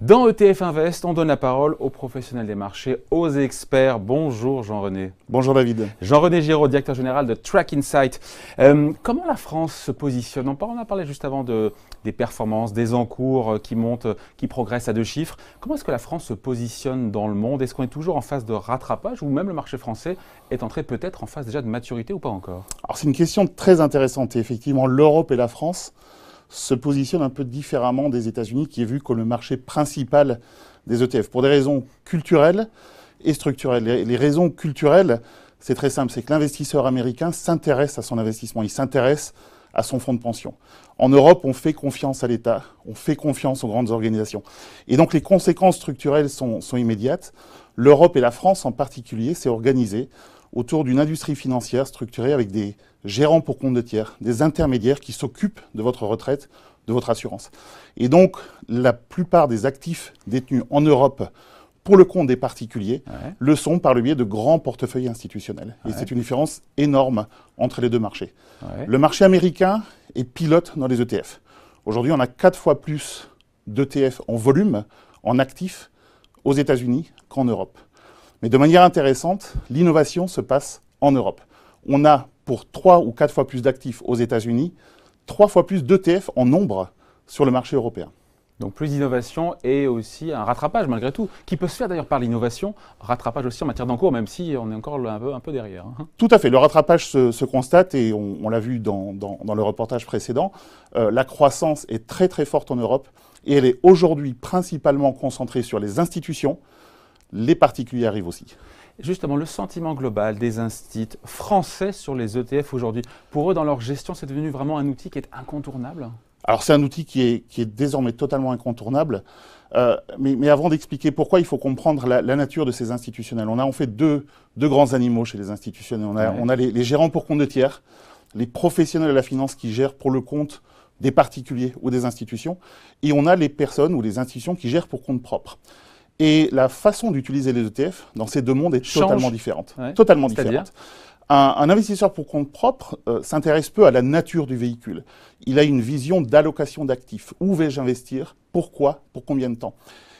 Dans ETF Invest, on donne la parole aux professionnels des marchés, aux experts. Bonjour Jean-René. Bonjour David. Jean-René Giraud, directeur général de Track Insight. Comment la France se positionne? On a parlé juste avant des performances, des encours qui montent, qui progressent à deux chiffres. Comment est-ce que la France se positionne dans le monde? Est-ce qu'on est toujours en phase de rattrapage ou même le marché français est entré peut-être en phase déjà de maturité ou pas encore? Alors c'est une question très intéressante et effectivement l'Europe et la France se positionnent un peu différemment des États-Unis, qui est vu comme le marché principal des ETF, pour des raisons culturelles et structurelles. Les raisons culturelles, c'est très simple, c'est que l'investisseur américain s'intéresse à son investissement, il s'intéresse à son fonds de pension. En Europe, on fait confiance à l'État, on fait confiance aux grandes organisations. Et donc les conséquences structurelles sont immédiates. L'Europe et la France en particulier s'est organisée autour d'une industrie financière structurée avec des gérants pour compte de tiers, des intermédiaires qui s'occupent de votre retraite, de votre assurance. Et donc, la plupart des actifs détenus en Europe pour le compte des particuliers le sont par le biais de grands portefeuilles institutionnels. Et c'est une différence énorme entre les deux marchés. Le marché américain est pilote dans les ETF. Aujourd'hui, on a 4 fois plus d'ETF en volume, en actifs, aux États-Unis qu'en Europe. Mais de manière intéressante, l'innovation se passe en Europe. On a pour 3 ou 4 fois plus d'actifs aux États-Unis, 3 fois plus d'ETF en nombre sur le marché européen. Donc plus d'innovation et aussi un rattrapage malgré tout, qui peut se faire d'ailleurs par l'innovation, rattrapage aussi en matière d'encours, même si on est encore un peu derrière. Tout à fait, le rattrapage se constate et on l'a vu dans le reportage précédent. La croissance est très très forte en Europe et elle est aujourd'hui principalement concentrée sur les institutions. Les particuliers arrivent aussi. Justement, le sentiment global des instituts français sur les ETF aujourd'hui, pour eux, dans leur gestion, c'est devenu vraiment un outil qui est incontournable? Alors, c'est un outil qui est désormais totalement incontournable. Mais avant d'expliquer pourquoi, il faut comprendre la nature de ces institutionnels. On a en fait deux grands animaux chez les institutionnels. On a les gérants pour compte de tiers, les professionnels de la finance qui gèrent pour le compte des particuliers ou des institutions. Et on a les personnes ou les institutions qui gèrent pour compte propre. Et la façon d'utiliser les ETF dans ces deux mondes est totalement différente. Totalement différente. Un investisseur pour compte propre s'intéresse peu à la nature du véhicule. Il a une vision d'allocation d'actifs. Où vais-je investir? Pourquoi? Pour combien de temps?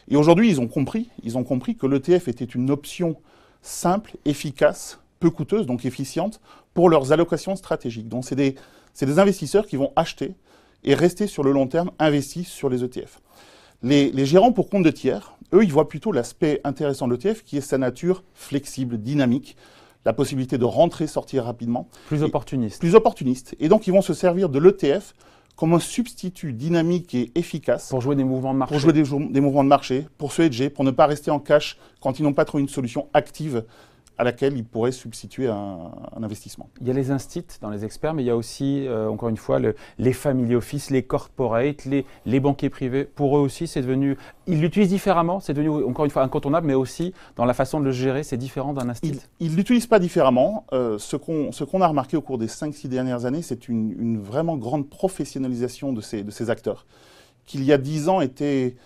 Et aujourd'hui, ils ont compris que l'ETF était une option simple, efficace, peu coûteuse, donc efficiente, pour leurs allocations stratégiques. Donc c'est des investisseurs qui vont acheter et rester sur le long terme investis sur les ETF. Les gérants pour compte de tiers, eux, ils voient plutôt l'aspect intéressant de l'ETF qui est sa nature flexible, dynamique, la possibilité de rentrer, sortir rapidement. Plus opportuniste. Plus opportuniste. Et donc, ils vont se servir de l'ETF comme un substitut dynamique et efficace. Pour jouer des mouvements de marché. Pour jouer des mouvements de marché, pour se hedger, pour ne pas rester en cash quand ils n'ont pas trouvé une solution active à laquelle ils pourraient substituer un investissement. Il y a les instituts dans les experts, mais il y a aussi, encore une fois, les family office, les corporates, les banquiers privés. Pour eux aussi, c'est devenu... Ils l'utilisent différemment, c'est devenu, encore une fois, incontournable, mais aussi, dans la façon de le gérer, c'est différent d'un institut. Ils ne l'utilisent pas différemment. Ce qu'on a remarqué au cours des 5-6 dernières années, c'est une vraiment grande professionnalisation de ces acteurs, qui, il y a 10 ans, n'étaient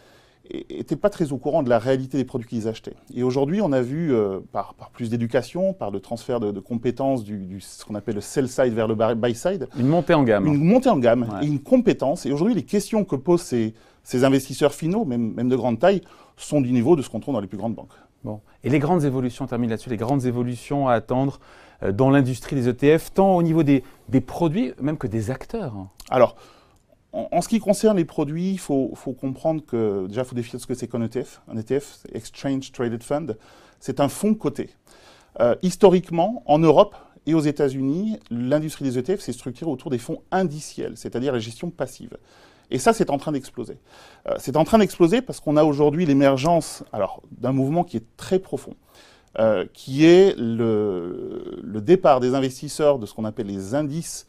pas très au courant de la réalité des produits qu'ils achetaient. Et aujourd'hui, on a vu, par plus d'éducation, par le transfert de compétences ce qu'on appelle le sell side vers le buy side. Une montée en gamme. Une montée en gamme et une compétence. Et aujourd'hui, les questions que posent ces investisseurs finaux, même de grande taille, sont du niveau de ce qu'on trouve dans les plus grandes banques. Bon. Et les grandes évolutions, on termine là-dessus, les grandes évolutions à attendre dans l'industrie des ETF, tant au niveau des produits, même que des acteurs. Alors, en ce qui concerne les produits, il faut comprendre que, déjà, il faut définir ce que c'est qu'un ETF. Un ETF, c'est Exchange Traded Fund. C'est un fonds coté. Historiquement, en Europe et aux États-Unis, l'industrie des ETF s'est structurée autour des fonds indiciels, c'est-à-dire la gestion passive. Et ça, c'est en train d'exploser. C'est en train d'exploser parce qu'on a aujourd'hui l'émergence d'un mouvement qui est très profond, qui est le départ des investisseurs de ce qu'on appelle les indices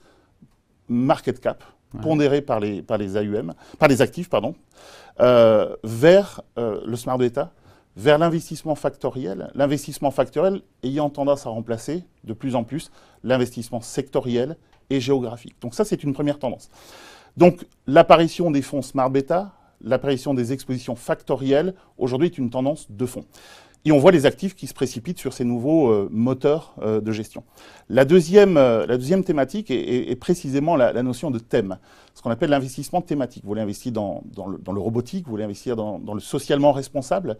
market cap, pondérés par les AUM, par les actifs, pardon, vers le smart beta, vers l'investissement factoriel ayant tendance à remplacer de plus en plus l'investissement sectoriel et géographique. Donc ça, c'est une première tendance. Donc l'apparition des fonds smart beta, l'apparition des expositions factorielles, aujourd'hui est une tendance de fond. Et on voit les actifs qui se précipitent sur ces nouveaux moteurs de gestion. La deuxième thématique est précisément la notion de thème, ce qu'on appelle l'investissement thématique. Vous voulez investir dans le robotique, vous voulez investir dans le socialement responsable.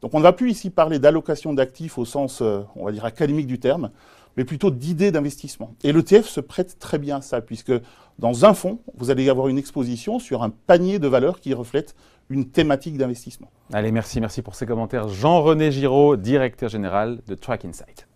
Donc on ne va plus ici parler d'allocation d'actifs au sens, on va dire, académique du terme, mais plutôt d'idées d'investissement. Et l'ETF se prête très bien à ça, puisque dans un fonds, vous allez avoir une exposition sur un panier de valeurs qui reflète une thématique d'investissement. Allez, merci pour ces commentaires. Jean-René Giraud, directeur général de Track Insight.